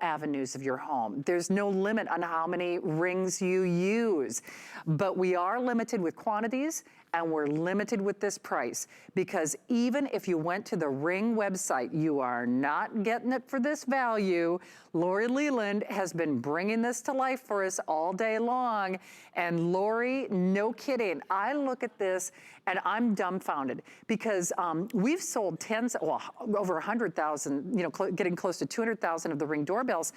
avenues of your home. There's no limit on how many rings you use, but we are limited with quantities and we're limited with this price, because even if you went to the Ring website, you are not getting it for this value. Lori Leland has been bringing this to life for us all day long. And Lori, no kidding, I look at this and I'm dumbfounded, because we've sold over 100,000, getting close to 200,000 of the Ring doorbells.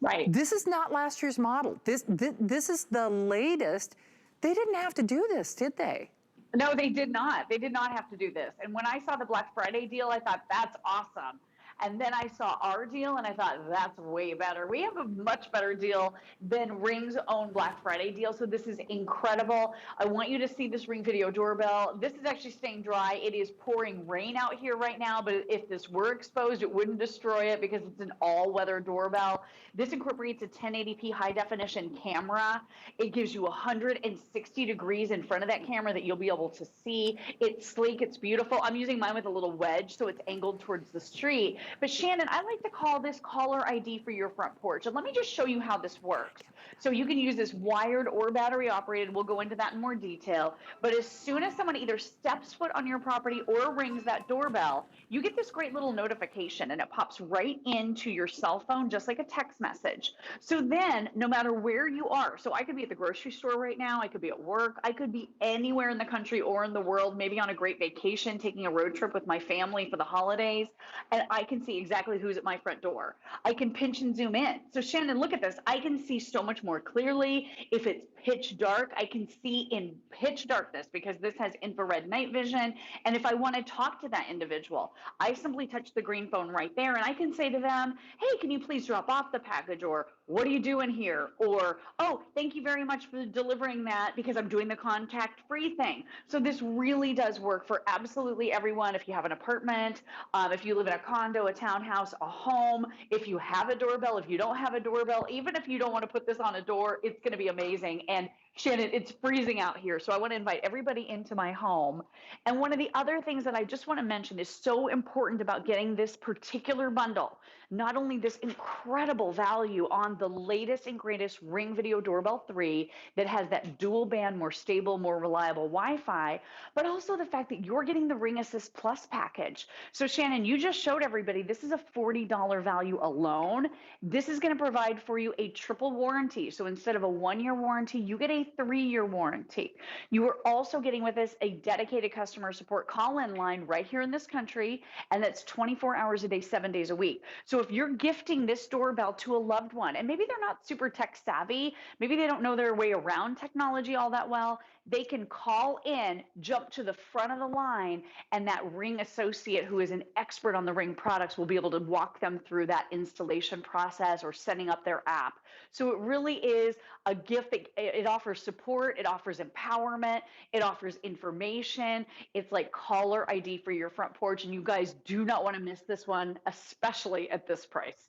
Right. This is not last year's model. This is the latest. They didn't have to do this, did they? No, they did not. They did not have to do this. And when I saw the Black Friday deal, I thought, that's awesome. And then I saw our deal and I thought, that's way better. We have a much better deal than Ring's own Black Friday deal. So this is incredible. I want you to see this Ring video doorbell. This is actually staying dry. It is pouring rain out here right now, but if this were exposed, it wouldn't destroy it because it's an all-weather doorbell. This incorporates a 1080p high definition camera. It gives you 160 degrees in front of that camera that you'll be able to see. It's sleek, it's beautiful. I'm using mine with a little wedge, so it's angled towards the street. But Shannon, I like to call this caller ID for your front porch. And let me just show you how this works. So you can use this wired or battery operated. We'll go into that in more detail. But as soon as someone either steps foot on your property or rings that doorbell, you get this great little notification and it pops right into your cell phone, just like a text message. So then no matter where you are, so I could be at the grocery store right now, I could be at work, I could be anywhere in the country or in the world, maybe on a great vacation, taking a road trip with my family for the holidays, and I can see exactly who's at my front door. I can pinch and zoom in. So Shannon, look at this. I can see so much more clearly. If it's pitch dark, I can see in pitch darkness because this has infrared night vision. And if I want to talk to that individual, I simply touch the green phone right there and I can say to them, hey, can you please drop off the package? Or what are you doing here? Or, oh, thank you very much for delivering that because I'm doing the contact-free thing. So this really does work for absolutely everyone. If you have an apartment, if you live in a condo, a townhouse, a home, if you have a doorbell, if you don't have a doorbell, even if you don't want to put this on a door, it's going to be amazing. And Shannon, it's freezing out here, so I want to invite everybody into my home. And one of the other things that I just want to mention is so important about getting this particular bundle, not only this incredible value on the latest and greatest Ring Video Doorbell 3 that has that dual band, more stable, more reliable Wi-Fi, but also the fact that you're getting the Ring Assist Plus package. So Shannon, you just showed everybody this is a $40 value alone. This is going to provide for you a triple warranty. So instead of a 1-year warranty, you get a 3-year warranty. You are also getting with us a dedicated customer support call-in line right here in this country, and that's 24 hours a day, 7 days a week. So if you're gifting this doorbell to a loved one, and maybe they're not super tech savvy, maybe they don't know their way around technology all that well, they can call in, jump to the front of the line, and that Ring associate who is an expert on the Ring products will be able to walk them through that installation process or setting up their app. So it really is a gift that it offers support, it offers empowerment, it offers information. It's like caller ID for your front porch, and you guys do not want to miss this one, especially at this price.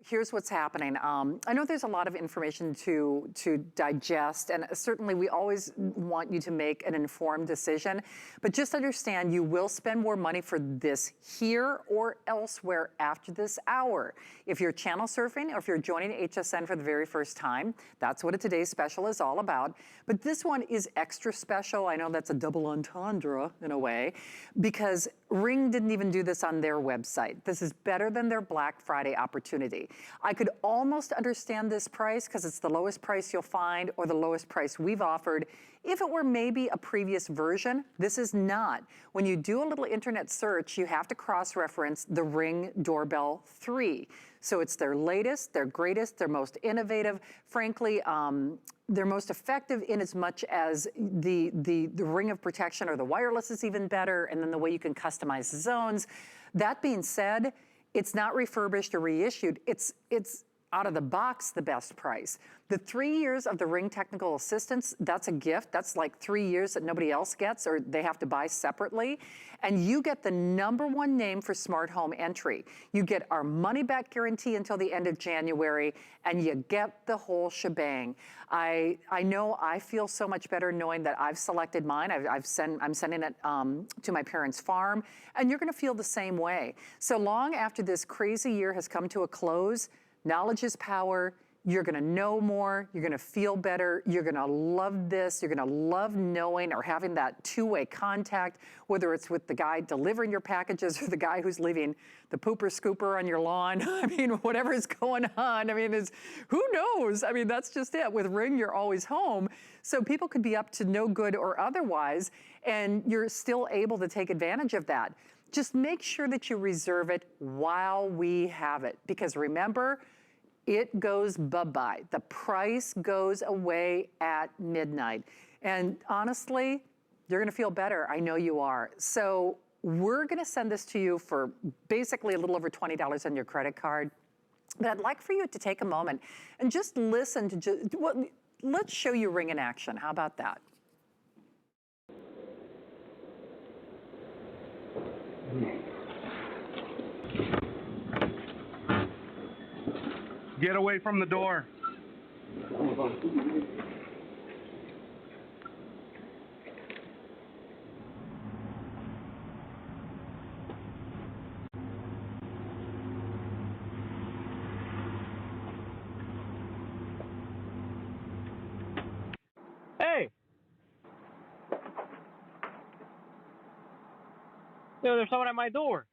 Here's what's happening. I know there's a lot of information to digest, and certainly we always want you to make an informed decision, but just understand you will spend more money for this here or elsewhere after this hour. If you're channel surfing or if you're joining HSN for the very first time, that's what a today's special is all about. But this one is extra special. I know that's a double entendre in a way, because Ring didn't even do this on their website. This is better than their Black Friday opportunity. I could almost understand this price because it's the lowest price you'll find or the lowest price we've offered. If it were maybe a previous version, this is not. When you do a little internet search, you have to cross-reference the Ring Doorbell 3. So it's their latest, their greatest, their most innovative, frankly, they're most effective in as much as the ring of protection or the wireless is even better, and then the way you can customize the zones. That being said, it's not refurbished or reissued. out of the box the best price. The 3 years of the Ring technical assistance, that's a gift. That's like 3 years that nobody else gets or they have to buy separately. And you get the #1 name for smart home entry. You get our money back guarantee until the end of January, and you get the whole shebang. I know I feel so much better knowing that I've selected mine. I'm sending it to my parents' farm, and you're gonna feel the same way. So long after this crazy year has come to a close, knowledge is power. You're gonna know more, you're gonna feel better, you're gonna love this, you're gonna love knowing or having that two-way contact, whether it's with the guy delivering your packages or the guy who's leaving the pooper scooper on your lawn. I mean, whatever is going on, I mean, who knows? I mean, that's just it. With Ring, you're always home. So people could be up to no good or otherwise, and you're still able to take advantage of that. Just make sure that you reserve it while we have it, because remember, it goes bye-bye. The price goes away at midnight. And honestly, you're gonna feel better. I know you are. So we're gonna send this to you for basically a little over $20 on your credit card. But I'd like for you to take a moment and just listen to, well, let's show you Ring in action. How about that? Get away from the door. Hey! There's someone at my door.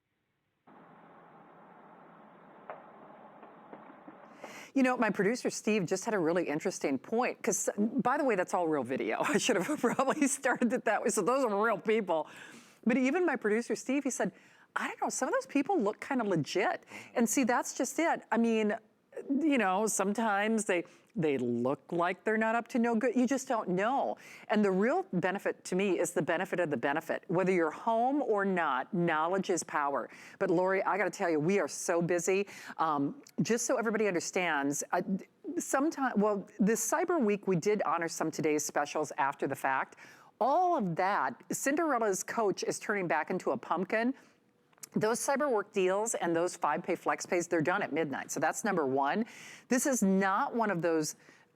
You know, my producer, Steve, just had a really interesting point, because, by the way, that's all real video. I should have probably started it that way, so those are real people. But even my producer, Steve, he said, I don't know, some of those people look kind of legit. And see, that's just it. I mean, you know, sometimes they look like they're not up to no good. You just don't know. And the real benefit to me is the benefit of the benefit. Whether you're home or not, knowledge is power. But Lori, I gotta tell you, we are so busy. Just so everybody understands, well, this Cyber Week, we did honor some today's specials after the fact. All of that, Cinderella's coach is turning back into a pumpkin. Those CyberWork deals and those 5-pay flex pays, they're done at midnight. So that's #1. This is not one of those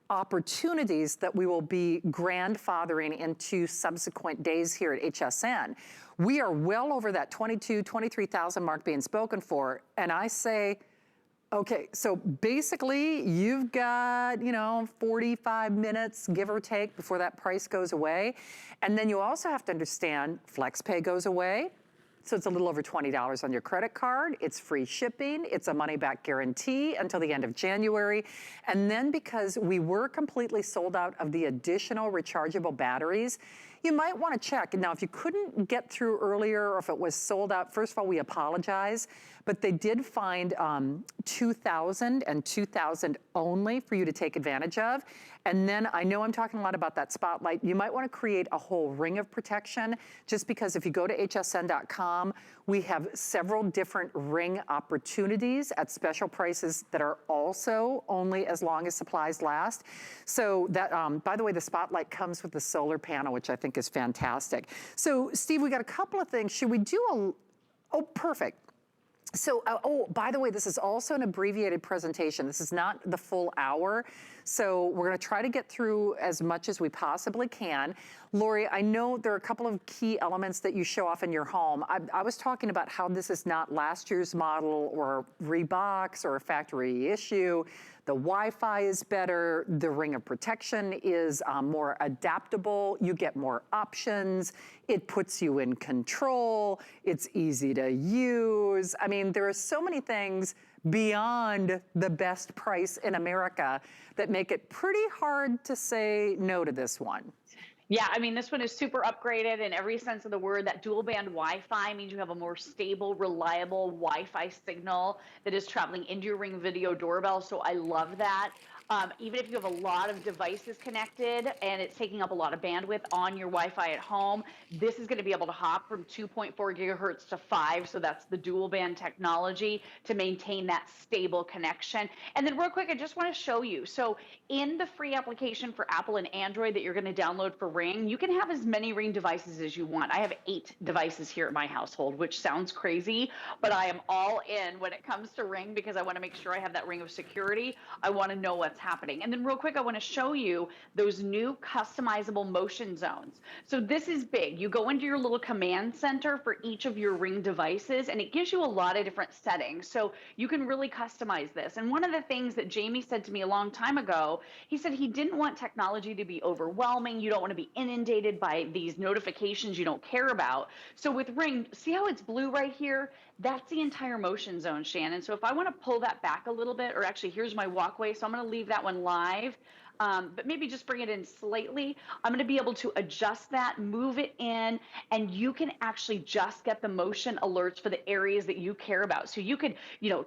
opportunities that we will be grandfathering into subsequent days here at HSN. We are well over that 23,000 mark being spoken for. And I say, okay, so basically you've got, 45 minutes, give or take, before that price goes away. And then you also have to understand FlexPay goes away. So it's a little over $20 on your credit card. It's free shipping. It's a money back guarantee until the end of January. And then because we were completely sold out of the additional rechargeable batteries, you might want to check. Now, if you couldn't get through earlier or if it was sold out, first of all, we apologize. But they did find 2,000 and 2,000 only for you to take advantage of. And then I know I'm talking a lot about that spotlight. You might want to create a whole ring of protection, just because if you go to hsn.com, we have several different ring opportunities at special prices that are also only as long as supplies last. So that, by the way, the spotlight comes with the solar panel, which I think is fantastic. So Steve, we got a couple of things. Should we do oh, perfect. So, by the way, this is also an abbreviated presentation. This is not the full hour. So we're gonna try to get through as much as we possibly can. Lori, I know there are a couple of key elements that you show off in your home. I was talking about how this is not last year's model or rebox or a factory issue. The Wi-Fi is better. The ring of protection is more adaptable. You get more options. It puts you in control. It's easy to use. I mean, there are so many things beyond the best price in America that make it pretty hard to say no to this one. Yeah, I mean, this one is super upgraded in every sense of the word. That dual band Wi-Fi means you have a more stable, reliable Wi-Fi signal that is traveling into your Ring video doorbell. So I love that. Even if you have a lot of devices connected and it's taking up a lot of bandwidth on your Wi-Fi at home, this is going to be able to hop from 2.4 gigahertz to 5. So that's the dual band technology to maintain that stable connection. And then real quick, I just want to show you. So in the free application for Apple and Android that you're going to download for Ring, you can have as many Ring devices as you want. I have 8 devices here at my household, which sounds crazy, but I am all in when it comes to Ring because I want to make sure I have that ring of security. I want to know what's happening. And then real quick, I want to show you those new customizable motion zones. So this is big. You go into your little command center for each of your Ring devices, and it gives you a lot of different settings. So you can really customize this. And one of the things that Jamie said to me a long time ago, he said he didn't want technology to be overwhelming. You don't want to be inundated by these notifications you don't care about. So with Ring, see how it's blue right here? That's the entire motion zone, Shannon. So if I want to pull that back a little bit, or actually here's my walkway, so I'm going to leave that one live. But maybe just bring it in slightly. I'm going to be able to adjust that, move it in, and you can actually just get the motion alerts for the areas that you care about. So you could,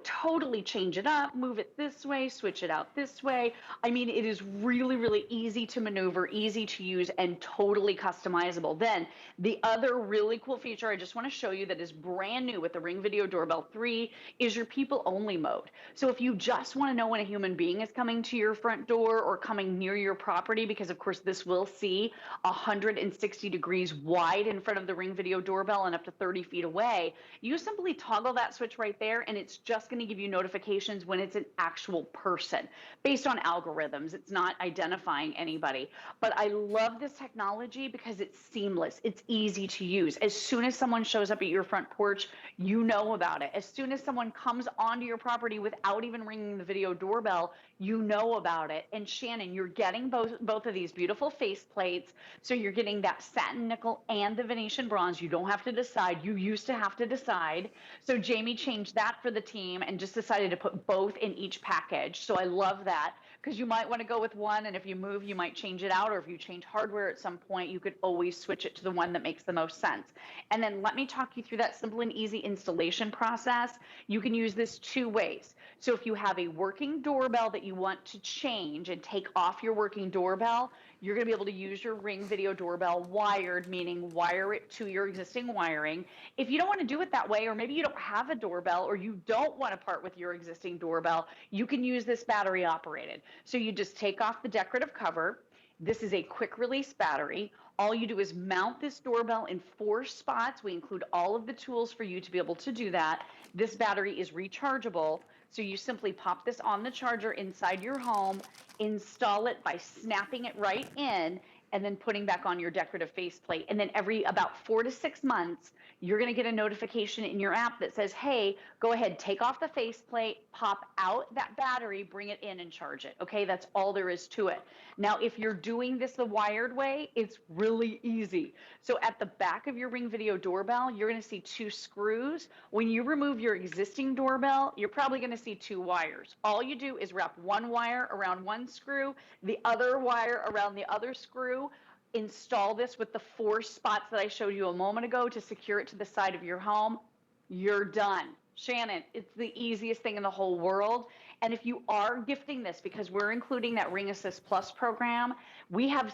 totally change it up, move it this way, switch it out this way. I mean, it is really, really easy to maneuver, easy to use, and totally customizable. Then the other really cool feature I just want to show you that is brand new with the Ring Video Doorbell 3 is your people only mode. So if you just want to know when a human being is coming to your front door or coming near your property, because of course this will see 160 degrees wide in front of the Ring Video Doorbell and up to 30 feet away, you simply toggle that switch right there and it's just going to give you notifications when it's an actual person based on algorithms. It's not identifying anybody. But I love this technology because it's seamless. It's easy to use. As soon as someone shows up at your front porch, you know about it. As soon as someone comes onto your property without even ringing the video doorbell, you know about it. And Shannon, you're getting both of these beautiful face plates. So you're getting that satin nickel and the Venetian bronze. You don't have to decide. You used to have to decide. So Jamie changed that for the team and just decided to put both in each package. So I love that because you might want to go with one, and if you move, you might change it out, or if you change hardware at some point, you could always switch it to the one that makes the most sense. And then let me talk you through that simple and easy installation process. You can use this 2 ways. So if you have a working doorbell that you want to change and take off your working doorbell, you're going to be able to use your Ring Video Doorbell wired, meaning wire it to your existing wiring. If you don't want to do it that way, or maybe you don't have a doorbell, or you don't want to part with your existing doorbell, you can use this battery operated. So you just take off the decorative cover. This is a quick release battery. All you do is mount this doorbell in 4 spots. We include all of the tools for you to be able to do that. This battery is rechargeable. So you simply pop this on the charger inside your home, install it by snapping it right in, and then putting back on your decorative faceplate. And then every about 4 to 6 months, you're going to get a notification in your app that says, hey, go ahead, take off the faceplate, pop out that battery, bring it in and charge it. Okay, that's all there is to it. Now, if you're doing this the wired way, it's really easy. So at the back of your Ring Video Doorbell, you're going to see 2 screws. When you remove your existing doorbell, you're probably going to see 2 wires. All you do is wrap one wire around one screw, the other wire around the other screw, install this with the 4 spots that I showed you a moment ago to secure it to the side of your home. You're done. Shannon, it's the easiest thing in the whole world. And if you are gifting this, because we're including that Ring Assist Plus program, we have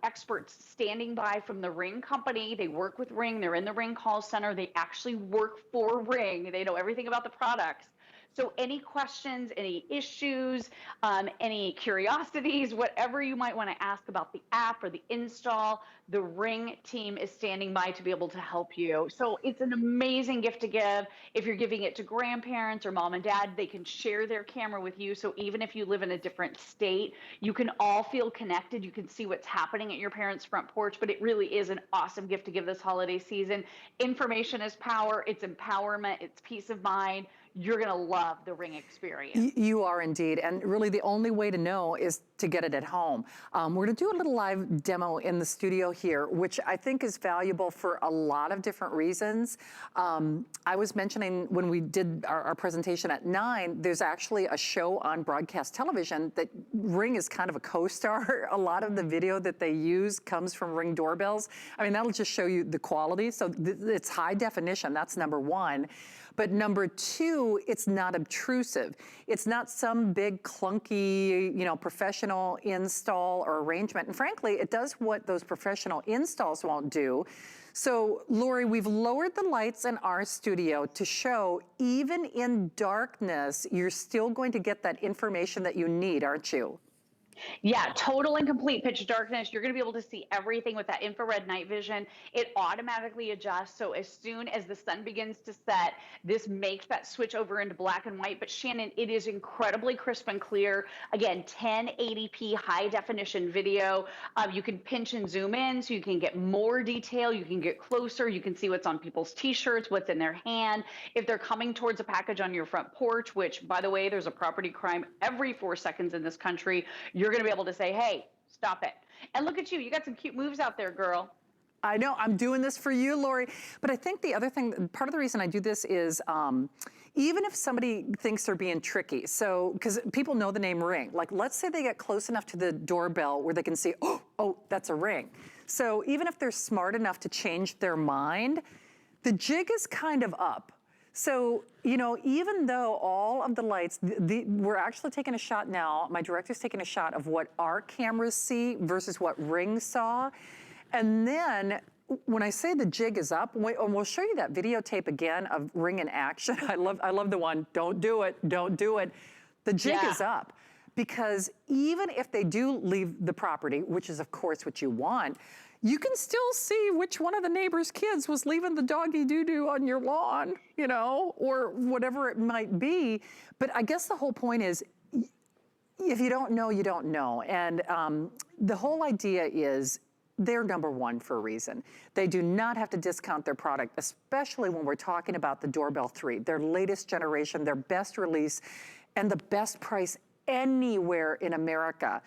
experts standing by from the Ring company. They work with Ring. They're in the Ring call center. They actually work for Ring. They know everything about the products. So any questions, any issues, any curiosities, whatever you might want to ask about the app or the install, the Ring team is standing by to be able to help you. So it's an amazing gift to give. If you're giving it to grandparents or mom and dad, they can share their camera with you. So even if you live in a different state, you can all feel connected. You can see what's happening at your parents' front porch, but it really is an awesome gift to give this holiday season. Information is power. It's empowerment. It's peace of mind. You're going to love the Ring experience. You are indeed, and really the only way to know is to get it at home. We're going to do a little live demo in the studio here, which I think is valuable for a lot of different reasons. I was mentioning when we did our presentation at 9, there's actually a show on broadcast television that Ring is kind of a co-star. A lot of the video that they use comes from Ring doorbells. I mean, that'll just show you the quality. So it's high definition, that's number 1. But number two, it's not obtrusive. It's not some big clunky, professional install or arrangement. And frankly, it does what those professional installs won't do. So, Lori, we've lowered the lights in our studio to show even in darkness, you're still going to get that information that you need, aren't you? Yeah, total and complete pitch darkness. You're going to be able to see everything with that infrared night vision. It automatically adjusts. So as soon as the sun begins to set, this makes that switch over into black and white. But Shannon, it is incredibly crisp and clear. Again, 1080p high definition video. You can pinch and zoom in so you can get more detail. You can get closer. You can see what's on people's t-shirts, what's in their hand. If they're coming towards a package on your front porch, which by the way, there's a property crime every 4 seconds in this country, you're going to be able to say, hey, stop it. And look at you. You got some cute moves out there, girl. I know, I'm doing this for you, Lori. But I think the other thing, part of the reason I do this is even if somebody thinks they're being tricky, so, because people know the name Ring, like let's say they get close enough to the doorbell where they can see, oh, that's a Ring. So even if they're smart enough to change their mind, the jig is kind of up. So, even though all of the lights, we're actually taking a shot now, my director's taking a shot of what our cameras see versus what Ring saw. And then when I say the jig is up, and we'll show you that videotape again of Ring in action. I love the one, don't do it. The jig is up. Because even if they do leave the property, which is of course what you want, you can still see which one of the neighbor's kids was leaving the doggy doo-doo on your lawn, or whatever it might be. But I guess the whole point is, if you don't know, you don't know. And the whole idea is they're number one for a reason. They do not have to discount their product, especially when we're talking about the Doorbell 3, their latest generation, their best release, and the best price anywhere in America.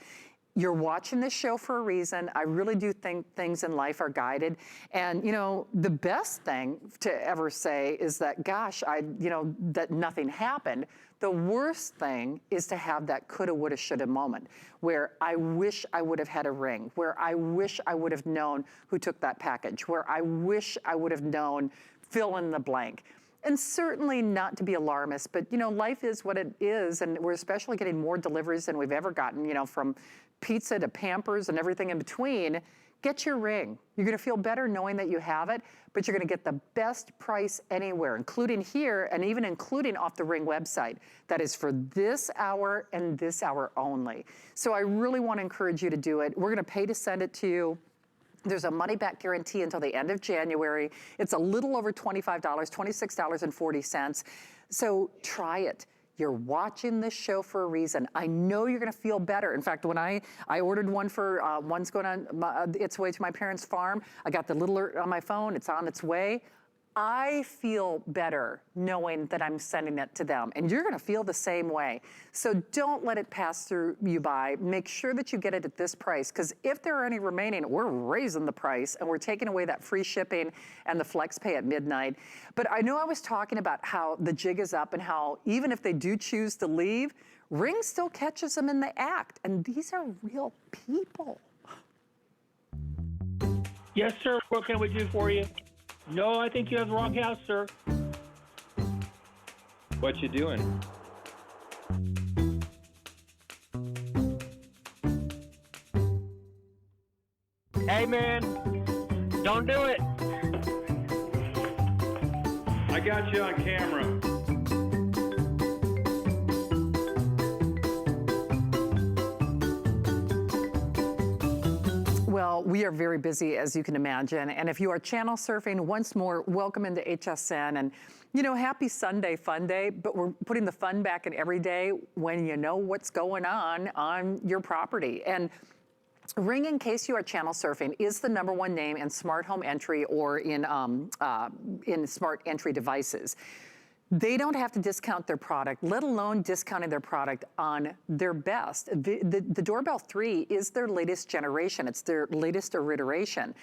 You're watching this show for a reason. I really do think things in life are guided. And, the best thing to ever say is that, gosh, that nothing happened. The worst thing is to have that coulda, woulda, shoulda moment where I wish I would have had a Ring, where I wish I would have known who took that package, where I wish I would have known fill in the blank. And certainly not to be alarmist, but life is what it is, and we're especially getting more deliveries than we've ever gotten, from pizza to Pampers and everything in between. Get your Ring. You're gonna feel better knowing that you have it, but you're gonna get the best price anywhere, including here and even including off the Ring website. That is for this hour and this hour only. So I really wanna encourage you to do it. We're gonna pay to send it to you. There's a money-back guarantee until the end of January. It's a little over $25, $26.40. So try it. You're watching this show for a reason. I know you're gonna feel better. In fact, when I ordered one for, one's going on its way to my parents' farm, I got the little alert on my phone, it's on its way. I feel better knowing that I'm sending it to them, and you're gonna feel the same way. So don't let it pass through you by. Make sure that you get it at this price, because if there are any remaining, we're raising the price, and we're taking away that free shipping and the flex pay at midnight. But I know I was talking about how the jig is up and how even if they do choose to leave, Ring still catches them in the act, and these are real people. Yes, sir. What can we do for you? No, I think you have the wrong house, sir. What you doing? Hey, man, don't do it. I got you on camera. Well, we are very busy, as you can imagine. And if you are channel surfing, once more, welcome into HSN. And, happy Sunday fun day, but we're putting the fun back in every day when you know what's going on your property. And Ring, in case you are channel surfing, is the #1 name in smart home entry or in smart entry devices. They don't have to discount their product, let alone discounting their product on their best. The Doorbell 3 is their latest generation. It's their latest iteration.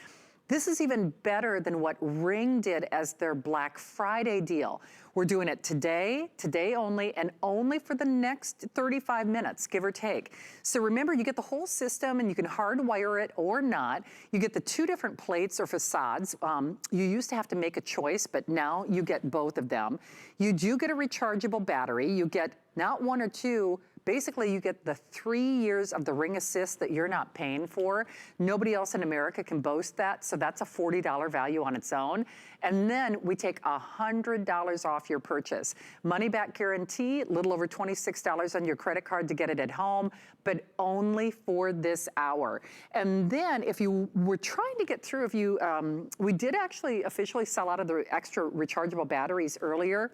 This is even better than what Ring did as their Black Friday deal. We're doing it today only, and only for the next 35 minutes, give or take. So remember, you get the whole system and you can hardwire it or not. You get the 2 different plates or facades. You used to have to make a choice, but now you get both of them. You do get a rechargeable battery. You get not 1 or 2, basically you get the 3 years of the Ring Assist that you're not paying for. Nobody else in America can boast that, so that's a $40 value on its own. And then we take $100 off your purchase. Money back guarantee, a little over $26 on your credit card to get it at home, but only for this hour. And then if you were trying to get through, we did actually officially sell out of the extra rechargeable batteries earlier.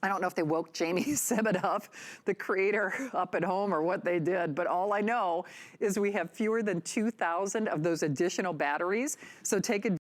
I don't know if they woke Jamie Simmett up, the creator, up at home or what they did, but all I know is we have fewer than 2,000 of those additional batteries. So take advantage.